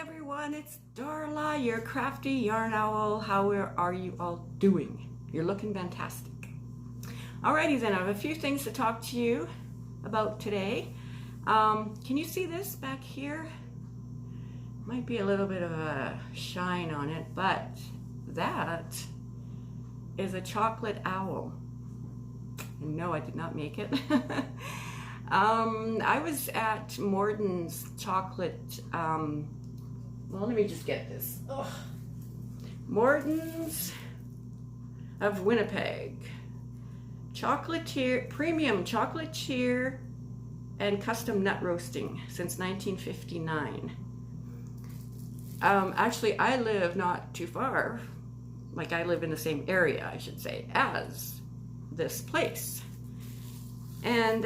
everyone, it's Darla, your crafty yarn owl. How are you all doing? You're looking fantastic. Alrighty then, I have a few things to talk to you about today. Can you see this back here? Might be a little bit of a shine on it, but that is a chocolate owl. And no, I did not make it. I was at Morden's chocolate, well, let me just get this. Ugh. Morden's of Winnipeg. Chocolatier, premium chocolatier and custom nut roasting since 1959. Actually, I live not too far, like I live in the same area, I should say, as this place. And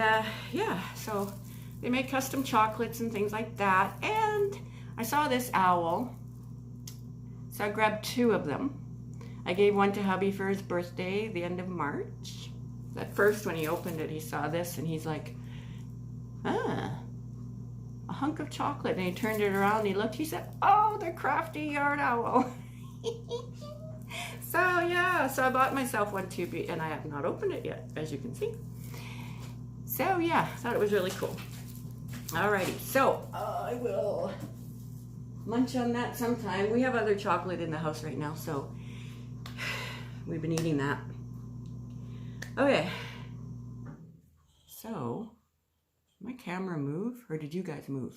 yeah, so they make custom chocolates and things like that. And I saw this owl, so I grabbed 2 of them. I gave one to hubby for his birthday, the end of March. At first, when he opened it, he saw this and he's like, ah, a hunk of chocolate. And he turned it around and he looked, he said, oh, the crafty yarn owl. So yeah, so I bought myself one too, and I have not opened it yet, as you can see. So yeah, thought it was really cool. Alrighty, so I will munch on that sometime. We have other chocolate in the house right now, so we've been eating that. Okay, so my camera move, or did you guys move?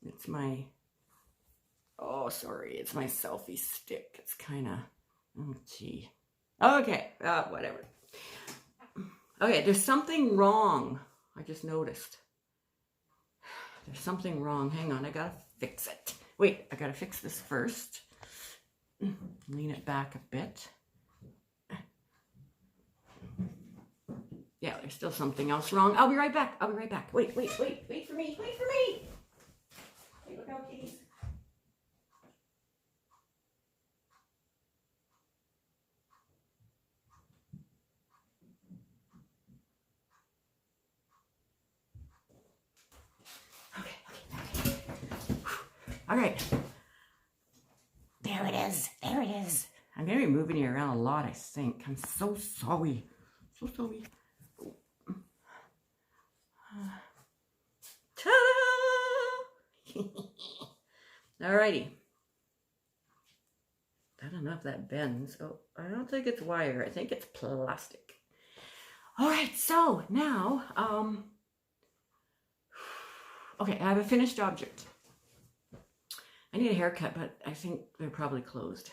It's my, oh sorry, it's my selfie stick. It's kind of, oh gee. Okay, whatever. Okay, there's something wrong. I just noticed. There's something wrong. Hang on, I gotta fix it. Wait, I gotta fix this first. Lean it back a bit. Yeah, there's still something else wrong. I'll be right back. I'll be right back. Wait for me. Wait for me. Hey, look out, kitties. All right, there it is, I'm gonna be moving you around a lot, I think. I'm so sorry, Ta-da! Alrighty, I don't know if that bends. Oh, I don't think it's wire, I think it's plastic. All right, so now, okay, I have a finished object. I need a haircut, but I think they're probably closed.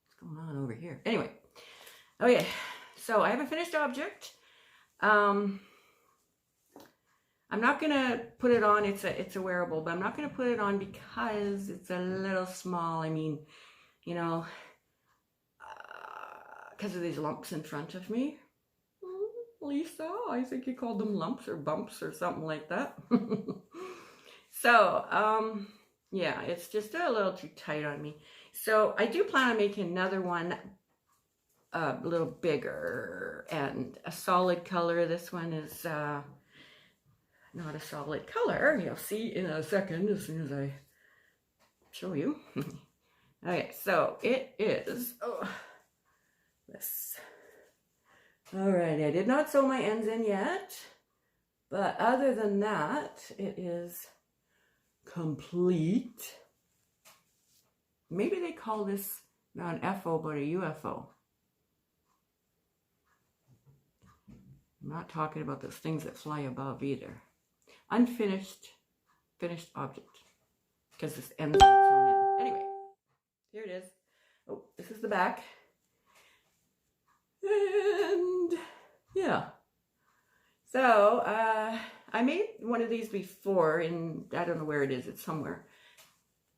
What's going on over here? Anyway, okay, so I have a finished object. I'm not gonna put it on. It's a wearable, but I'm not gonna put it on because it's a little small. I mean, you know, because of these lumps in front of me. Lisa, I think you called them lumps or bumps or something like that. So, yeah, it's just a little too tight on me. So I do plan on making another one a little bigger and a solid color. This one is not a solid color. You'll see in a second as soon as I show you. Okay, so it is this. Alrighty, I did not sew my ends in yet, but other than that, it is complete. Maybe they call this not an FO but a UFO. I'm not talking about those things that fly above either. Unfinished, finished object, because this ends sewn in. Anyway, here it is. Oh, this is the back, and yeah. So I made one of these before, and I don't know where it is. It's somewhere.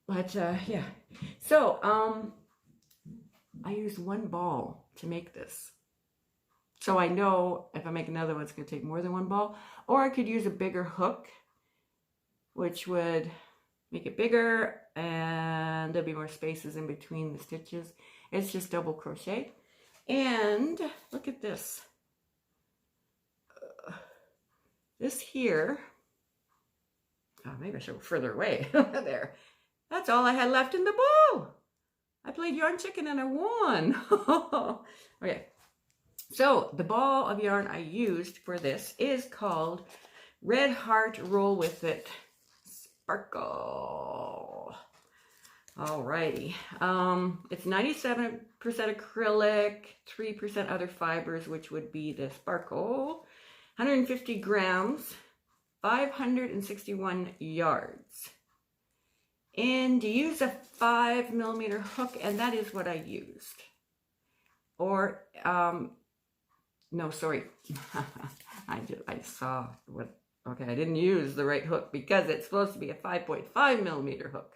But yeah. So I used 1 ball to make this. So I know if I make another one, it's going to take more than 1 ball. Or I could use a bigger hook, which would make it bigger, and there'll be more spaces in between the stitches. It's just double crochet. And look at this. this here, oh, maybe I should go further away. There. That's all I had left in the bowl. I played yarn chicken and I won. Okay. So the ball of yarn I used for this is called Red Heart Roll With It Sparkle. Alrighty. It's 97% acrylic, 3% other fibers, which would be the sparkle. 150 grams, 561 yards. And you use a 5mm hook, and that is what I used. Or, no, sorry. I saw what, okay, I didn't use the right hook because it's supposed to be a 5.5mm hook.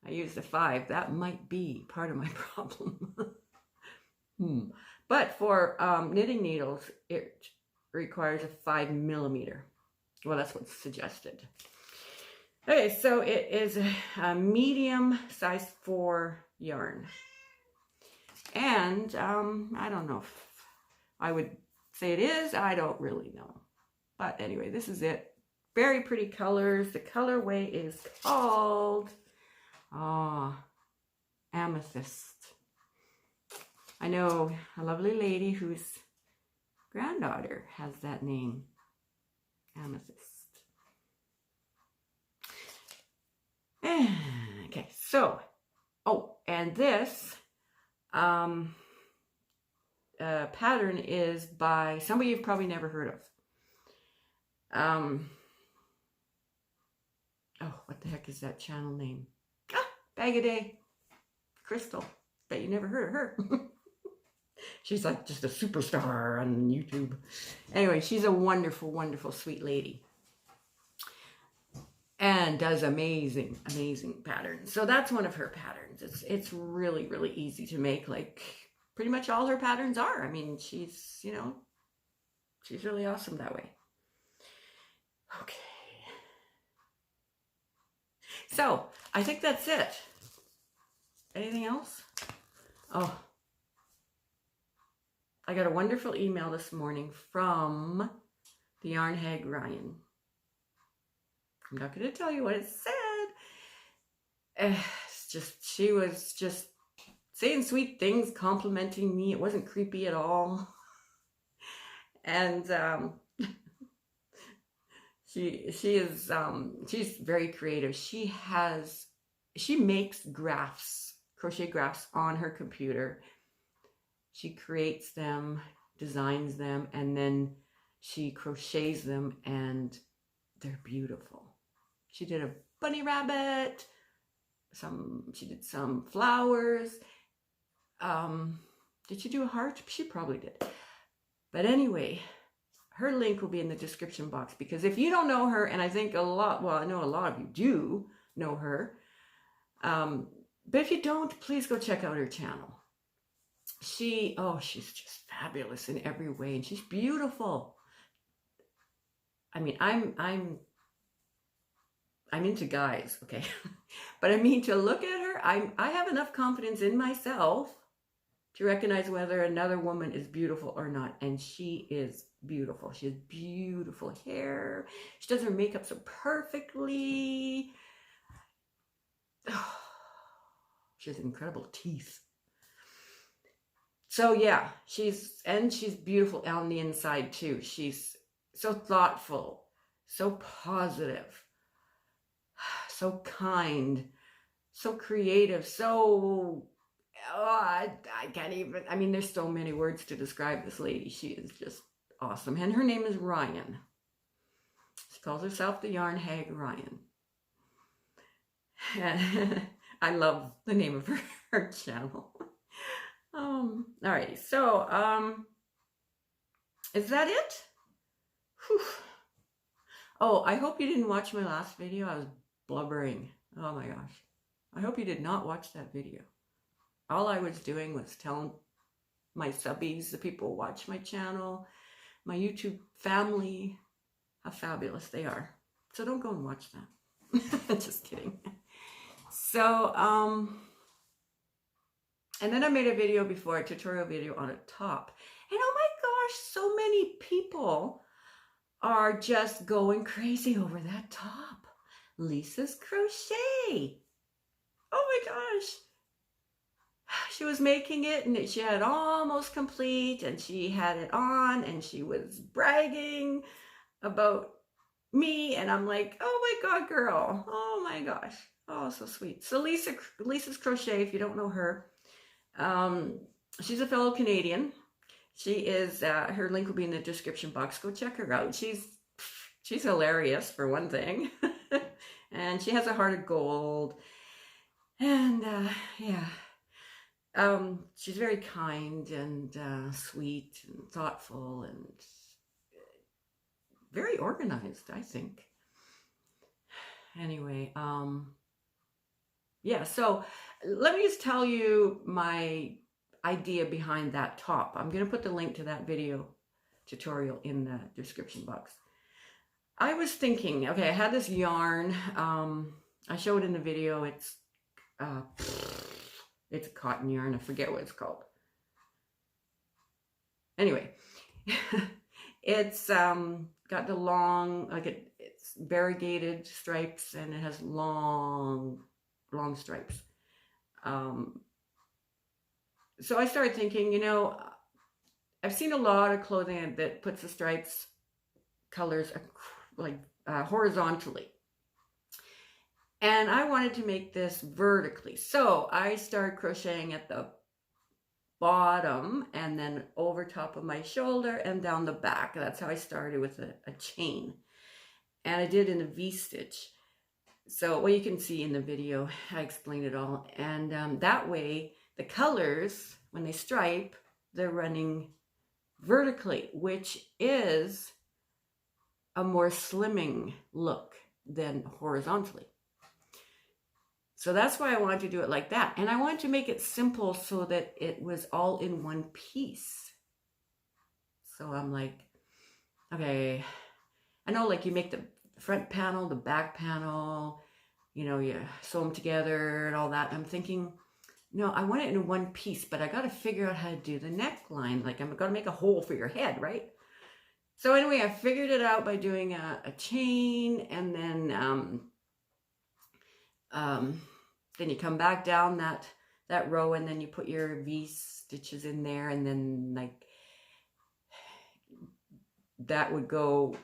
I used a 5. That might be part of my problem. But for knitting needles, it requires a 5mm. Well, that's what's suggested. Okay, so it is a medium size 4 yarn. And I don't know if I would say it is. I don't really know. But anyway, this is it. Very pretty colors. The colorway is called Amethyst. I know a lovely lady whose granddaughter has that name, Amethyst. Okay, so, oh, and this pattern is by somebody you've probably never heard of. Oh, what the heck is that channel name? Bag a Day. Crystal. Bet you never heard of her. She's like just a superstar on YouTube. Anyway, she's a wonderful, wonderful, sweet lady. And does amazing, amazing patterns. So that's one of her patterns. It's really, really easy to make, like pretty much all her patterns are. I mean, she's, you know, she's really awesome that way. Okay. So I think that's it. Anything else? Oh, I got a wonderful email this morning from the Yarn Hag Ryan. I'm not going to tell you what it said. It's just, she was just saying sweet things, complimenting me. It wasn't creepy at all. And she's very creative. She makes graphs, crochet graphs on her computer. She creates them, designs them, and then she crochets them, and they're beautiful. She did a bunny rabbit, she did some flowers. Did she do a heart? She probably did. But anyway, her link will be in the description box, because if you don't know her, and I think I know a lot of you do know her, but if you don't, please go check out her channel. She's just fabulous in every way, and she's beautiful. I mean, I'm into guys, okay? But I mean, to look at her, I have enough confidence in myself to recognize whether another woman is beautiful or not. And she is beautiful. She has beautiful hair. She does her makeup so perfectly. Oh, she has incredible teeth. So yeah, she's beautiful on the inside too. She's so thoughtful, so positive, so kind, so creative, so, I can't even, I mean, there's so many words to describe this lady. She is just awesome. And her name is Ryan. She calls herself the Yarn Hag Ryan. And I love the name of her channel. Alrighty, so, is that it? Whew. Oh, I hope you didn't watch my last video. I was blubbering. Oh my gosh. I hope you did not watch that video. All I was doing was telling my subbies, the people who watch my channel, my YouTube family, how fabulous they are. So don't go and watch that. Just kidding. So, and then I made a video before, a tutorial video on a top. And oh my gosh, so many people are just going crazy over that top. Lisa's Crochet. Oh my gosh. She was making it and she had it almost complete and she had it on and she was bragging about me and I'm like, oh my God, girl. Oh my gosh. Oh, so sweet. So Lisa's Crochet, if you don't know her, she's a fellow Canadian. She is, her link will be in the description box. Go check her out. She's hilarious for one thing. And she has a heart of gold. And yeah. She's very kind and sweet and thoughtful and very organized, I think. Anyway, yeah, so let me just tell you my idea behind that top. I'm going to put the link to that video tutorial in the description box. I was thinking, okay, I had this yarn. I showed in the video. It's a cotton yarn. I forget what it's called. Anyway, it's got the long, like it's variegated stripes and it has long stripes. So I started thinking, you know, I've seen a lot of clothing that puts the stripes colors like horizontally. And I wanted to make this vertically. So I started crocheting at the bottom and then over top of my shoulder and down the back. That's how I started with a chain. And I did in a V-stitch. So, well, you can see in the video, I explained it all. And that way, the colors, when they stripe, they're running vertically, which is a more slimming look than horizontally. So that's why I wanted to do it like that. And I wanted to make it simple so that it was all in one piece. So I'm like, okay, I know like you make the front panel, the back panel, you know, you sew them together and all that. I'm thinking, no, I want it in one piece, but I got to figure out how to do the neckline. Like I'm going to make a hole for your head, right? So anyway, I figured it out by doing a chain and then you come back down that row and then you put your V stitches in there and then like that would go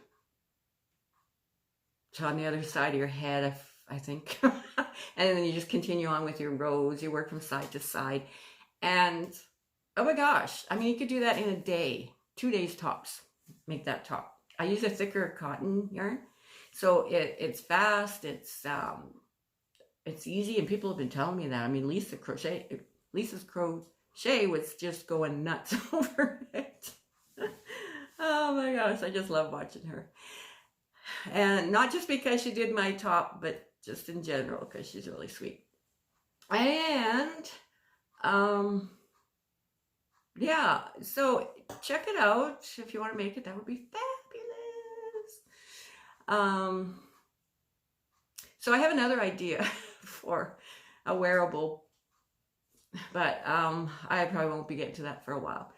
to on the other side of your head, I think. And then you just continue on with your rows. You work from side to side. And oh my gosh, I mean, you could do that in a day, 2 days tops, make that top. I use a thicker cotton yarn. So it's fast, it's easy, and people have been telling me that. I mean, Lisa's Crochet was just going nuts over it. Oh my gosh, I just love watching her. And not just because she did my top, but just in general, because she's really sweet. And, yeah, so check it out if you want to make it. That would be fabulous. So I have another idea for a wearable, but I probably won't be getting to that for a while.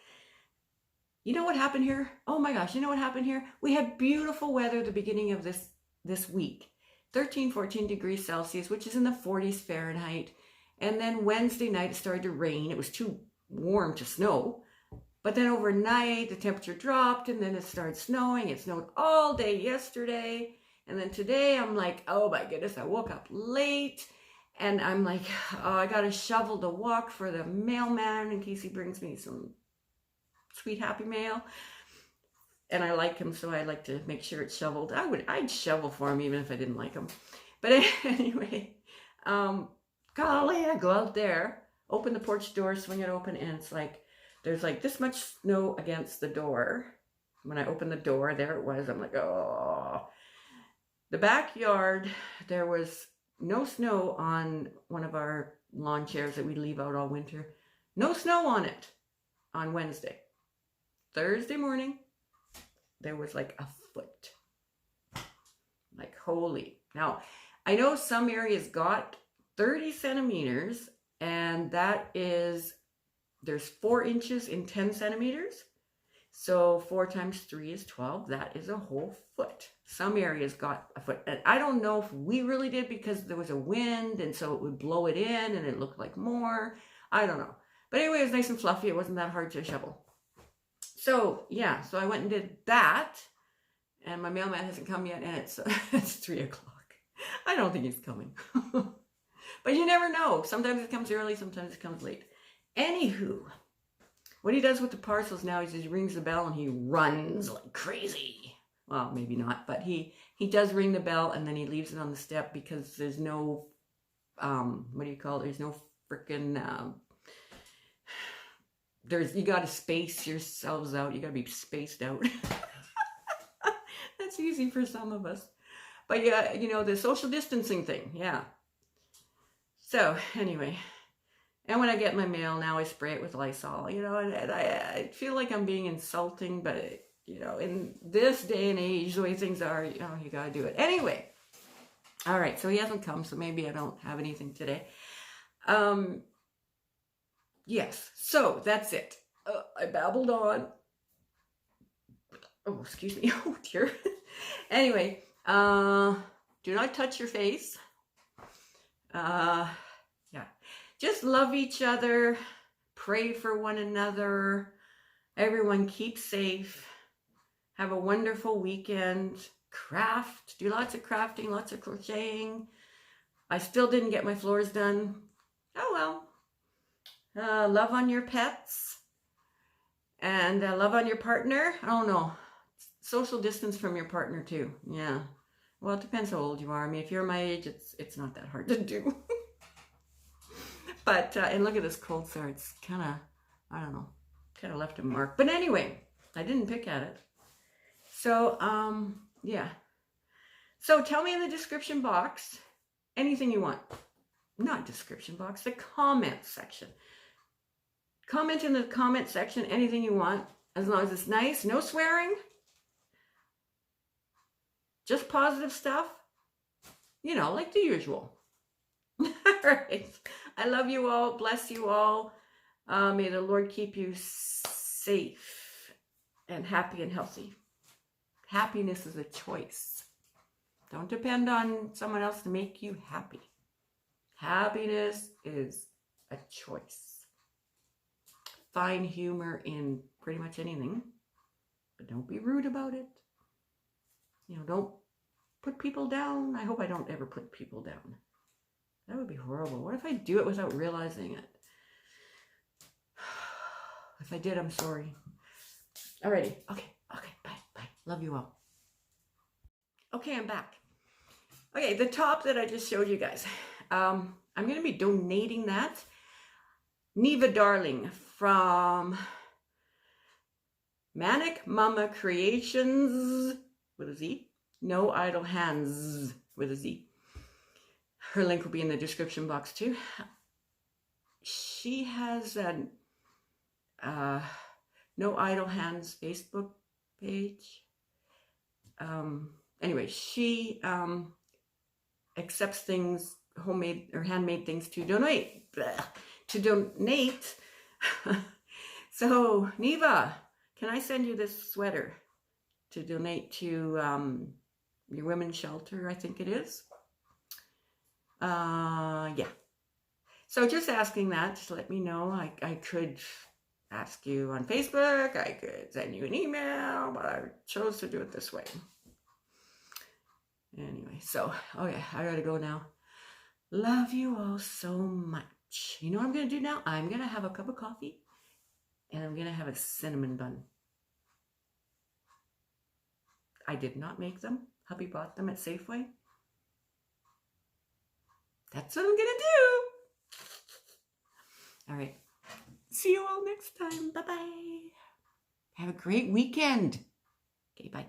You know what happened here? Oh my gosh, you know what happened here? We had beautiful weather at the beginning of this week. 13, 14 degrees Celsius, which is in the 40s Fahrenheit. And then Wednesday night it started to rain. It was too warm to snow. But then overnight the temperature dropped and then it started snowing. It snowed all day yesterday. And then today I'm like, oh my goodness, I woke up late. And I'm like, oh, I got a shovel to walk for the mailman in case he brings me some sweet happy mail. And I like him, so I like to make sure it's shoveled. I'd shovel for him even if I didn't like him. But anyway, golly, I go out there, open the porch door, swing it open, and it's like, there's like this much snow against the door. When I opened the door, there it was. I'm like, oh. The backyard, there was no snow on one of our lawn chairs that we leave out all winter. No snow on it on Wednesday. Thursday morning, there was like a foot. Like, holy. Now, I know some areas got 30 centimeters, and that is, there's 4 inches in 10 centimeters. So 4 times 3 is 12. That is a whole foot. Some areas got a foot. And I don't know if we really did because there was a wind and so it would blow it in and it looked like more. I don't know. But anyway, it was nice and fluffy. It wasn't that hard to shovel. So yeah, so I went and did that. And my mailman hasn't come yet and it's 3 o'clock. I don't think he's coming. But you never know. Sometimes it comes early, sometimes it comes late. Anywho, what he does with the parcels now is he rings the bell and he runs like crazy. Well, maybe not, but he does ring the bell and then he leaves it on the step because there's no, what do you call it? There's no freaking, you got to space yourselves out. You got to be spaced out. That's easy for some of us. But yeah, you know, the social distancing thing. Yeah. So anyway, and when I get my mail now, I spray it with Lysol, you know, and I feel like I'm being insulting, but, you know, in this day and age, the way things are, you know, you got to do it. Anyway, all right, so he hasn't come, so maybe I don't have anything today. Yes, so that's it. I babbled on. Oh, excuse me. Oh, dear. Anyway, do not touch your face. Yeah, just love each other, pray for one another, everyone keep safe, have a wonderful weekend, craft, do lots of crafting, lots of crocheting. I still didn't get my floors done. Oh well. Love on your pets and love on your partner. Oh no, social distance from your partner too. Yeah. Well, it depends how old you are. I mean, if you're my age, it's not that hard to do. But, and look at this cold sore. It's kind of, I don't know, kind of left a mark. But anyway, I didn't pick at it. So, yeah. So tell me in the description box anything you want. Not description box, the comment section. Comment in the comment section anything you want, as long as it's nice, no swearing. Just positive stuff, you know, like the usual. All right. I love you all. Bless you all. May the Lord keep you safe and happy and healthy. Happiness is a choice. Don't depend on someone else to make you happy. Happiness is a choice. Find humor in pretty much anything, but don't be rude about it. You know, don't put people down. I hope I don't ever put people down. That would be horrible. What if I do it without realizing it? If I did, I'm sorry. Alrighty. Okay. Bye. Love you all. Okay, I'm back. Okay, the top that I just showed you guys. I'm going to be donating that. Neva Darling from Manic Mama Creationz with a Z. No Idle Hands with a Z. Her link will be in the description box too. She has a No Idle Hands Facebook page. Anyway, she accepts things, homemade or handmade things to donate. So, Neva, can I send you this sweater to donate to your women's shelter, I think it is? Yeah. So just asking that, just let me know. I could ask you on Facebook, I could send you an email, but I chose to do it this way. Anyway, so, okay, I gotta go now. Love you all so much. You know what I'm gonna do now? I'm gonna have a cup of coffee and I'm gonna have a cinnamon bun. I did not make them. Hubby bought them at Safeway. That's what I'm gonna do. All right. See you all next time. Bye-bye. Have a great weekend. Okay, bye.